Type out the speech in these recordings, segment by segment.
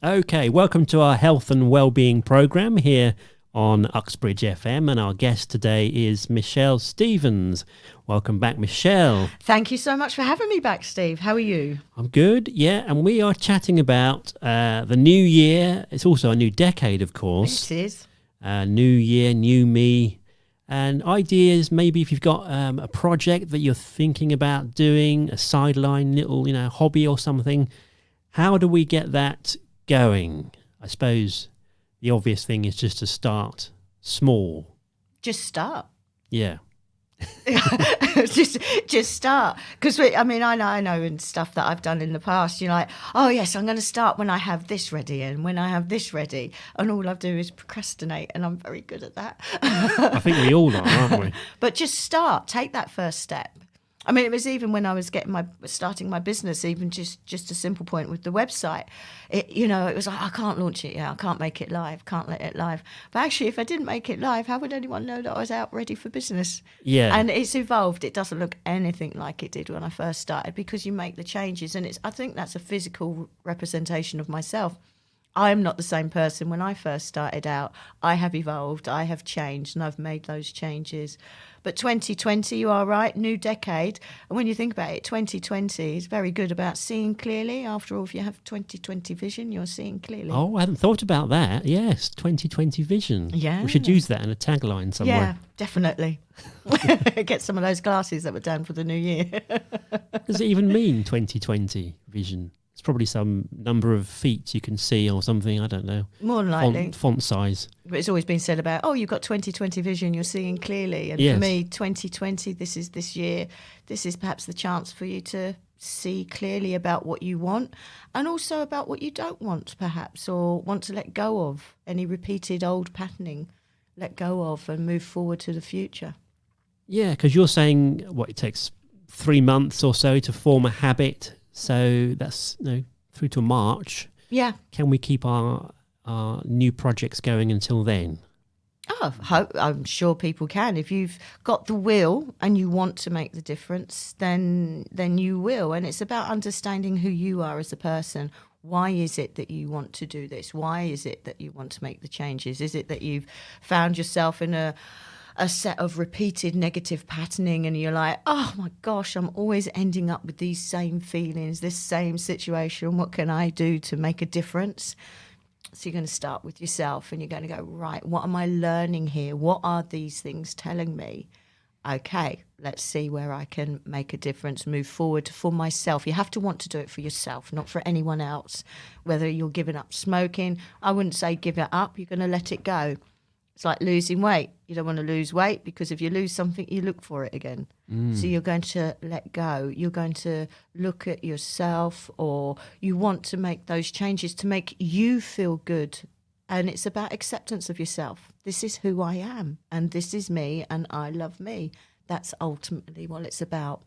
Okay, welcome to our health and wellbeing program here on UxbridgeFM, and our guest today is Michele Stevens. Welcome back, Michele. Thank you so much for having me back, Steve. How are you? I'm good, yeah, and we are chatting about the new year. It's also a new decade, of course. It is. New year, new me, and ideas. Maybe if you've got a project that you're thinking about doing, a sideline little, hobby or something. How do we get that going? I suppose the obvious thing is just to start small. Just start. Yeah. just start, because I know in stuff that I've done in the past, you're like, oh yes, I'm going to start when I have this ready and when I have this ready, and all I do is procrastinate, and I'm very good at that. I think we all are, aren't we? But just start, take that first step. I mean, it was even when I was starting my business, even just a simple point with the website. It was like, I can't launch it yet, I can't make it live, can't let it live. But actually, if I didn't make it live, how would anyone know that I was out ready for business? Yeah. And it's evolved. It doesn't look anything like it did when I first started, because you make the changes, and I think that's a physical representation of myself. I am not the same person when I first started out. I have evolved, I have changed, and I've made those changes. But 2020, you are right, new decade. And when you think about it, 2020 is very good about seeing clearly. After all, if you have 2020 vision, you're seeing clearly. Oh, I hadn't thought about that. Yes, 2020 vision. Yeah. We should use that in a tagline somewhere. Yeah, definitely. Get some of those glasses that were done for the new year. Does it even mean 2020 vision? It's probably some number of feet you can see or something, I don't know. More than likely. Font size. But it's always been said about, oh, you've got 2020 vision, you're seeing clearly. And yes. For me, 2020, this is this year. This is perhaps the chance for you to see clearly about what you want, and also about what you don't want, perhaps, or want to let go of. Any repeated old patterning, let go of, and move forward to the future. Yeah, because you're saying, it takes 3 months or so to form a habit. So that's through to March. Yeah. Can we keep our new projects going until then? Oh, I'm sure people can. If you've got the will and you want to make the difference, then you will. And it's about understanding who you are as a person. Why is it that you want to do this? Why is it that you want to make the changes? Is it that you've found yourself in a set of repeated negative patterning, and you're like, oh my gosh, I'm always ending up with these same feelings, this same situation. What can I do to make a difference? So you're going to start with yourself, and you're going to go, right, what am I learning here? What are these things telling me? Okay, let's see where I can make a difference, move forward for myself. You have to want to do it for yourself, not for anyone else. Whether you're giving up smoking, I wouldn't say give it up. You're going to let it go. It's like losing weight. You don't want to lose weight, because if you lose something, you look for it again. So you're going to let go. You're going to look at yourself, or you want to make those changes to make you feel good. And it's about acceptance of yourself. This is who I am, and this is me, and I love me. That's ultimately what it's about.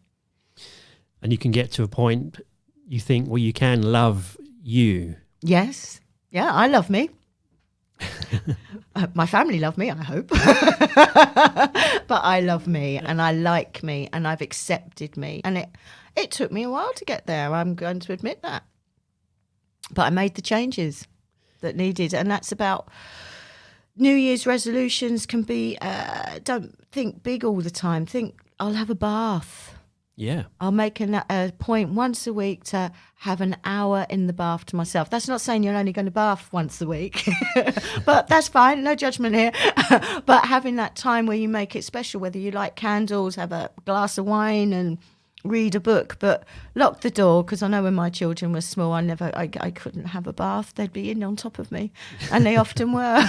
And you can get to a point you think, well, you can love you. Yes. Yeah, I love me. My family love me, I hope. But I love me, and I like me, and I've accepted me. And it took me a while to get there. I'm going to admit that. But I made the changes that needed. And that's about New Year's resolutions can be, don't think big all the time. Think, I'll have a bath. Yeah. I'll make a point once a week to have an hour in the bath to myself. That's not saying you're only going to bath once a week, but that's fine. No judgment here. But having that time where you make it special, whether you like candles, have a glass of wine and read a book, but lock the door, because I know when my children were small, I couldn't have a bath. They'd be in on top of me, and they often were.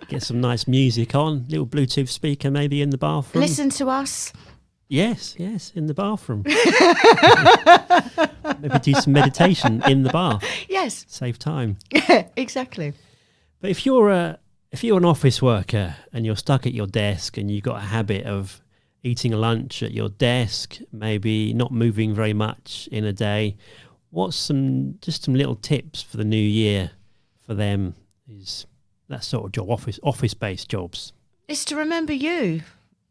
Get some nice music on, little Bluetooth speaker maybe in the bathroom. Listen to us. Yes, in the bathroom. Maybe do some meditation in the bath. Yes. Save time. Yeah, exactly. But if you're an office worker and you're stuck at your desk and you've got a habit of eating lunch at your desk, maybe not moving very much in a day, what's some little tips for the new year for them? Is that sort of job, office-based jobs? It's to remember you.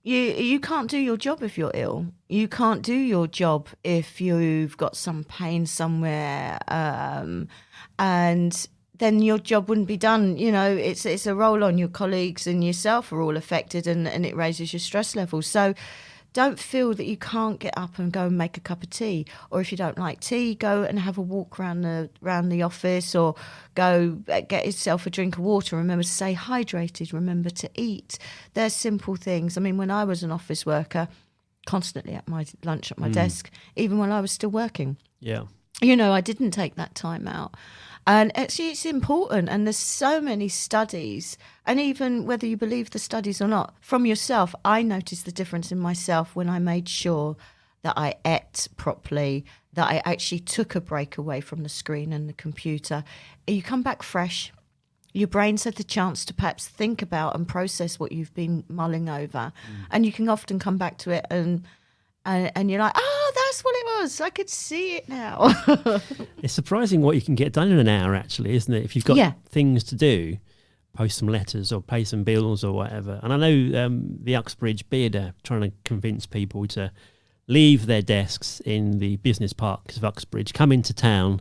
You can't do your job if you're ill. You can't do your job if you've got some pain somewhere, and then your job wouldn't be done. It's a roll on. Your colleagues and yourself are all affected, and it raises your stress levels. So don't feel that you can't get up and go and make a cup of tea, or if you don't like tea, go and have a walk around the office, or go get yourself a drink of water. Remember to stay hydrated. Remember to eat. They're simple things. I mean, when I was an office worker, constantly at my lunch at my desk, even when I was still working. Yeah. I didn't take that time out. And it's important. And there's so many studies, and even whether you believe the studies or not, from yourself, I noticed the difference in myself when I made sure that I ate properly, that I actually took a break away from the screen and the computer. You come back fresh. Your brain's had the chance to perhaps think about and process what you've been mulling over. And you can often come back to it and you're like, oh, that's what it was. I could see it now. It's surprising what you can get done in an hour, actually, isn't it? If you've got things to do, post some letters or pay some bills or whatever. And I know the Uxbridge Beard are trying to convince people to leave their desks in the business parks of Uxbridge, come into town,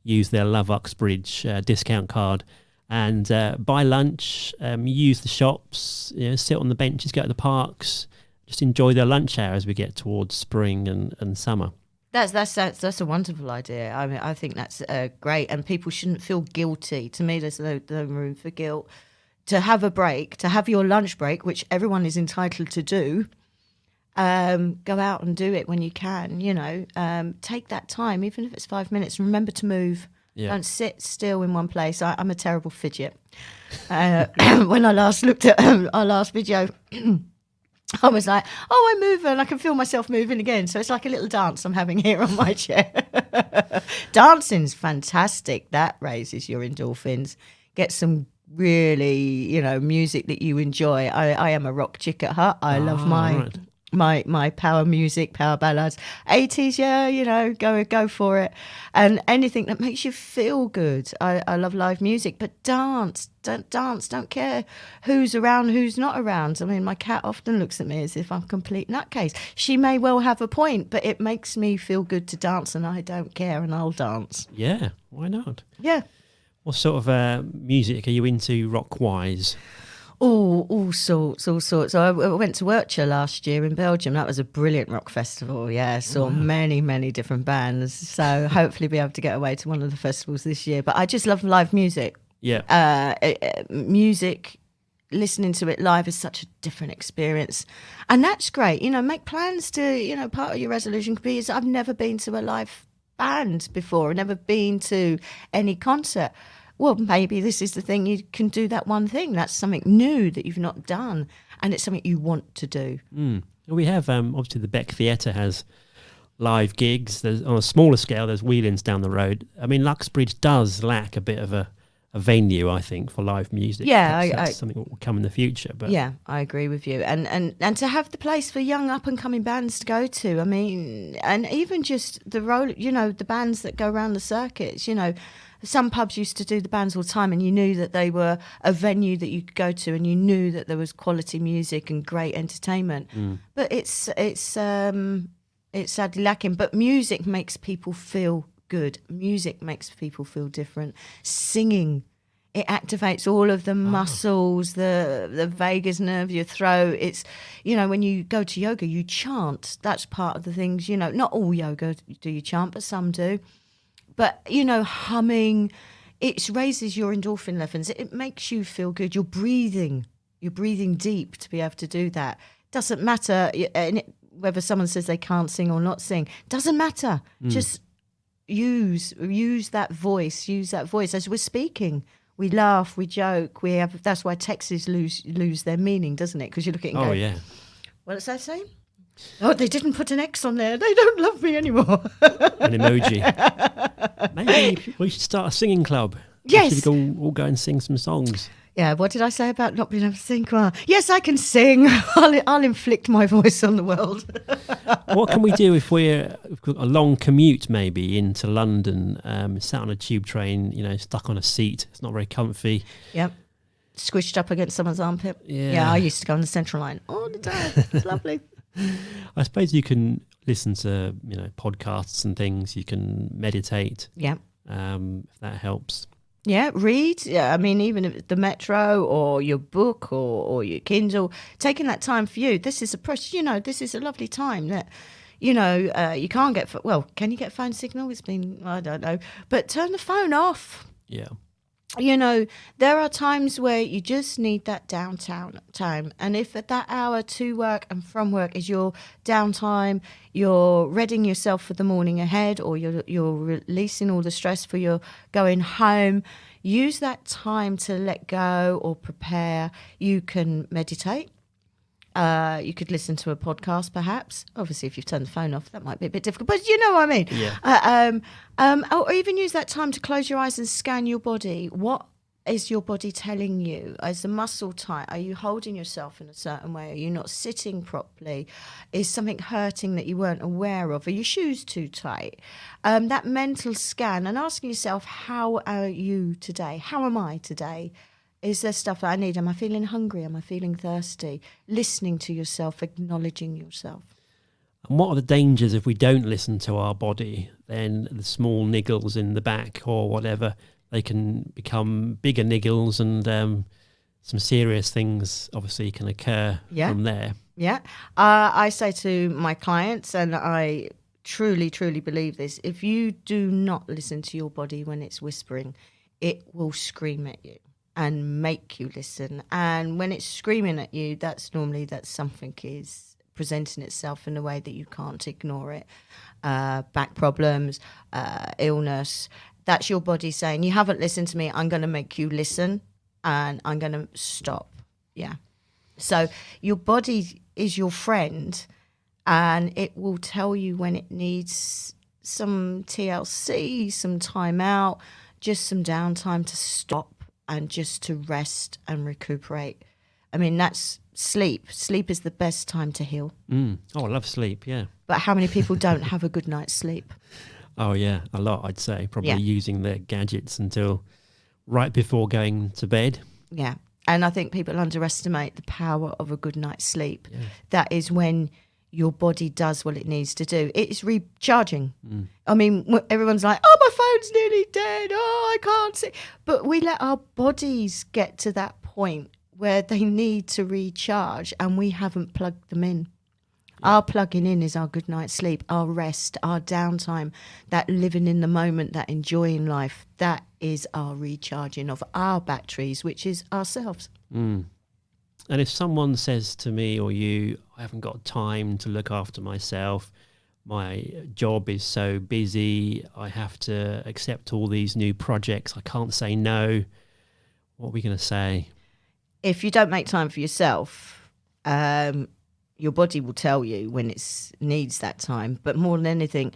use their Love Uxbridge discount card, and buy lunch, use the shops, sit on the benches, go to the parks, just enjoy their lunch hour as we get towards spring and summer. That's a wonderful idea. I mean, I think that's great, and people shouldn't feel guilty. To me, there's no room for guilt. To have a break, to have your lunch break, which everyone is entitled to do, go out and do it when you can. Take that time, even if it's 5 minutes. Remember to move. Yeah. Don't sit still in one place. I'm a terrible fidget. When I last looked at our last video, I was like, oh, I'm moving. I can feel myself moving again. So it's like a little dance I'm having here on my chair. Dancing's fantastic. That raises your endorphins. Get some really, music that you enjoy. I am a rock chick at heart. I love my power music, power ballads. 80s, go for it. And anything that makes you feel good. I love live music, but dance. Don't care who's around, who's not around. I mean, my cat often looks at me as if I'm a complete nutcase. She may well have a point, but it makes me feel good to dance, and I don't care, and I'll dance. Yeah, why not? Yeah. What sort of music are you into rock-wise? All sorts. So I went to Urcha last year in Belgium. That was a brilliant rock festival. Yeah, saw many different bands. So hopefully be able to get away to one of the festivals this year. But I just love live music. Yeah. Music, listening to it live is such a different experience. And that's great. Make plans to, part of your resolution could be is I've never been to a live band before. I've never been to any concert. Well, maybe this is the thing. You can do that one thing. That's something new that you've not done, and it's something you want to do. We have, obviously, the Beck Theatre has live gigs. There's, on a smaller scale, there's Whelan's down the road. I mean, Uxbridge does lack a bit of a venue, I think, for live music. Yeah, that's something that will come in the future. But yeah, I agree with you. And to have the place for young up-and-coming bands to go to, I mean, and even just the role, the bands that go around the circuits, some pubs used to do the bands all the time, and you knew that they were a venue that you could go to, and you knew that there was quality music and great entertainment. But it's sadly lacking. But music makes people feel good. Music makes people feel different. Singing, it activates all of the muscles, the vagus nerve, your throat. It's, when you go to yoga, you chant. That's part of the things, not all yoga do you chant, but some do. But, humming, it raises your endorphin levels. It makes you feel good. You're breathing deep to be able to do that. Doesn't matter whether someone says they can't sing or not sing. Doesn't matter. Just use that voice. Use that voice as we're speaking. We laugh, we joke. That's why texts lose their meaning, doesn't it? Because you look at it and go, yeah. What does that say? Oh, they didn't put an X on there. They don't love me anymore. An emoji. Maybe we should start a singing club. Yes. We should all go and sing some songs. Yeah, what did I say about not being able to sing? Well, yes, I can sing. I'll inflict my voice on the world. What can we do if we've got a long commute maybe into London, sat on a tube train, stuck on a seat? It's not very comfy. Yep. Squished up against someone's armpit. Yeah. I used to go on the Central Line all the time. It's lovely. I suppose you can listen to, podcasts and things. You can meditate. Yeah. If that helps. Yeah, read. Yeah, I mean, even if the Metro or your book or your Kindle, taking that time for you. This is a this is a lovely time that, you can't get. Well, can you get phone signal? It's been, I don't know, but turn the phone off. Yeah. There are times where you just need that downtime time. And if at that hour to work and from work is your downtime, you're readying yourself for the morning ahead, or you're releasing all the stress for your going home, use that time to let go or prepare. You can meditate. You could listen to a podcast, perhaps. Obviously, if you've turned the phone off, that might be a bit difficult, but you know what I mean. Yeah. Or even use that time to close your eyes and scan your body. What is your body telling you? Is the muscle tight? Are you holding yourself in a certain way? Are you not sitting properly? Is something hurting that you weren't aware of? Are your shoes too tight? That mental scan and asking yourself, how are you today? How am I today? Is there stuff that I need? Am I feeling hungry? Am I feeling thirsty? Listening to yourself, acknowledging yourself. And what are the dangers if we don't listen to our body? Then the small niggles in the back or whatever, they can become bigger niggles, and some serious things obviously can occur from there. Yeah. I say to my clients, and I truly, truly believe this, if you do not listen to your body when it's whispering, it will scream at you and make you listen. And when it's screaming at you, that's normally that something is presenting itself in a way that you can't ignore it. Back problems, illness. That's your body saying, you haven't listened to me, I'm going to make you listen, and I'm going to stop. Yeah. So your body is your friend, and it will tell you when it needs some TLC, some time out, just some downtime to stop and just to rest and recuperate. I mean, that's sleep. Sleep is the best time to heal. Oh, I love sleep, yeah. But how many people don't have a good night's sleep? Oh, yeah, a lot, I'd say. Probably Yeah. using their gadgets until right before going to bed. Yeah. And I think people underestimate the power of a good night's sleep. Yeah. That is when your body does what it needs to do. It's recharging. I mean, everyone's like, oh, my phone's nearly dead. Oh, I can't see. But we let our bodies get to that point where they need to recharge, and we haven't plugged them in. Our plugging in is our good night's sleep, our rest, our downtime, that living in the moment, that enjoying life. That is our recharging of our batteries, which is ourselves. And if someone says to me or you, I haven't got time to look after myself, my job is so busy, I have to accept all these new projects, I can't say no, what are we going to say? If you don't make time for yourself, your body will tell you when it needs that time. But more than anything,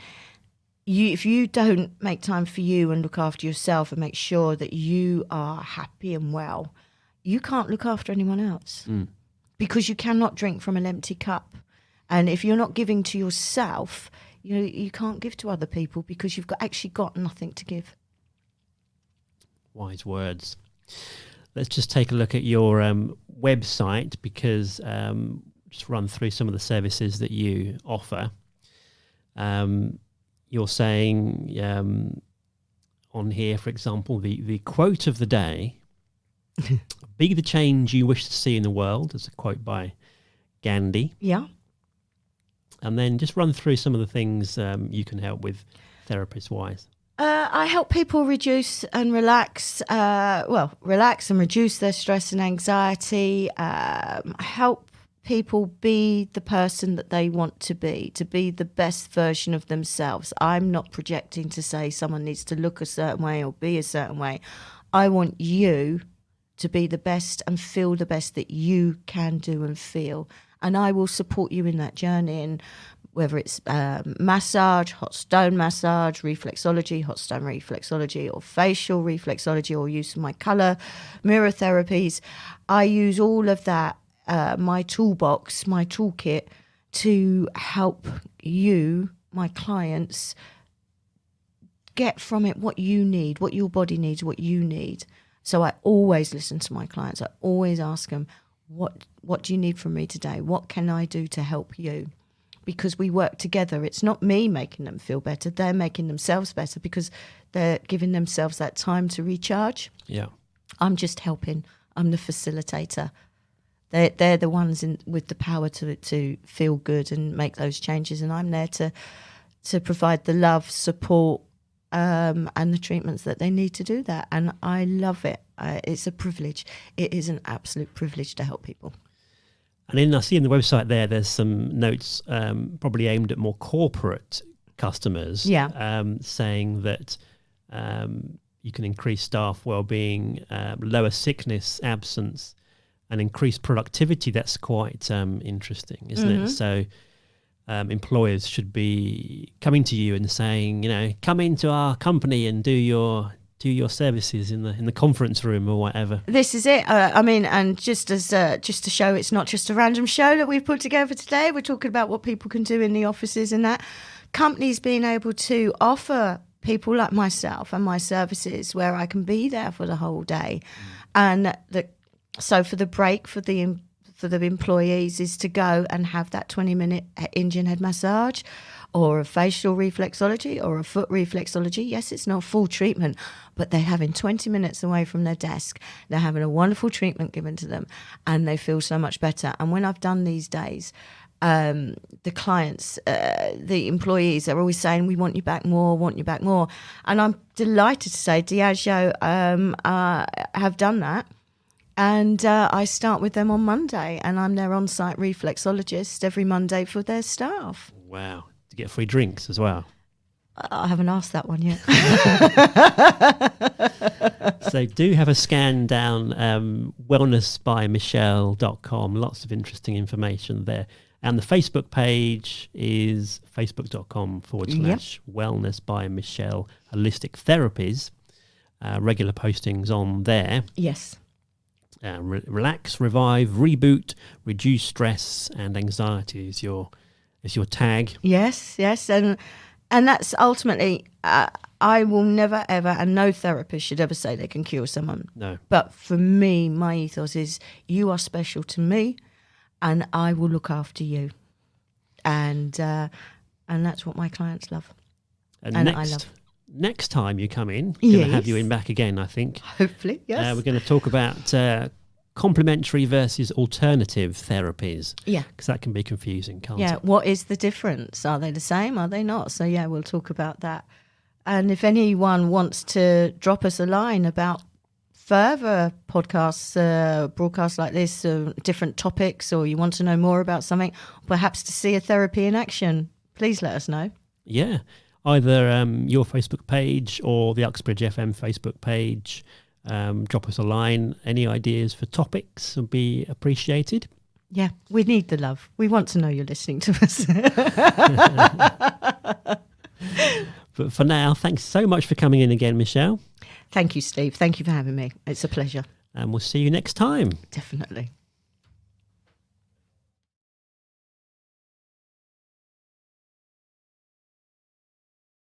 if you don't make time for you and look after yourself and make sure that you are happy and well, you can't look after anyone else, because you cannot drink from an empty cup. And if you're not giving to yourself, you can't give to other people, because you've actually got nothing to give. Wise words. Let's just take a look at your website, because just run through some of the services that you offer. You're saying on here, for example, the quote of the day, be the change you wish to see in the world, is a quote by Gandhi. Yeah. And then just run through some of the things you can help with therapist-wise. I help people reduce and relax, relax and reduce their stress and anxiety, help people be the person that they want to be the best version of themselves. I'm not projecting to say someone needs to look a certain way or be a certain way. I want you to be the best and feel the best that you can do and feel. And I will support you in that journey. And whether it's massage, hot stone massage, reflexology, hot stone reflexology, or facial reflexology, or use of my colour, mirror therapies, I use all of that, my toolbox, my toolkit, to help you, my clients, get from it what you need, what your body needs, what you need. So I always listen to my clients. I always ask them, what do you need from me today? What can I do to help you? Because we work together. It's not me making them feel better. They're making themselves better because they're giving themselves that time to recharge. Yeah. I'm just helping. I'm the facilitator. They're the ones with the power to feel good and make those changes. And I'm there to provide the love, support, and the treatments that they need to do that. And I love it. It's a privilege. It is an absolute privilege to help people. And then I see on the website there's some notes probably aimed at more corporate customers, saying that you can increase staff well-being, lower sickness, absence, and increase productivity. That's quite interesting, isn't it? So employers should be coming to you and saying, come into our company and do your services in the conference room or whatever. This is it. And just to show it's not just a random show that we've put together today. We're talking about what people can do in the offices and that. Companies being able to offer people like myself and my services where I can be there for the whole day. And so for the break for the employees is to go and have that 20-minute Indian head massage or a facial reflexology or a foot reflexology. Yes, it's not full treatment, but they're having 20 minutes away from their desk. They're having a wonderful treatment given to them and they feel so much better. And when I've done these days, the clients, the employees are always saying, we want you back more. And I'm delighted to say Diageo have done that. And I start with them on Monday, and I'm their on-site reflexologist every Monday for their staff. Wow. To get free drinks as well. I haven't asked that one yet. So do have a scan down WellnessByMichele.com. Lots of interesting information there. And the Facebook page is facebook.com/WellnessByMichele Holistic Therapies. Regular postings on there. Yes. Relax, revive, reboot, reduce stress and anxiety is your tag. Yes, and that's ultimately. I will never ever, and no therapist should ever say they can cure someone. No. But for me, my ethos is you are special to me, and I will look after you, and that's what my clients love, and I love. Next time you come in, we're going to have you in back again, I think. Hopefully, yes. We're going to talk about complementary versus alternative therapies. Yeah. Because that can be confusing, can't it? Yeah, what is the difference? Are they the same? Are they not? So, yeah, we'll talk about that. And if anyone wants to drop us a line about further podcasts, broadcasts like this, different topics, or you want to know more about something, perhaps to see a therapy in action, please let us know. Yeah. Either your Facebook page or the UxbridgeFM Facebook page. Drop us a line. Any ideas for topics would be appreciated. Yeah, we need the love. We want to know you're listening to us. But for now, thanks so much for coming in again, Michele. Thank you, Steve. Thank you for having me. It's a pleasure. And we'll see you next time. Definitely.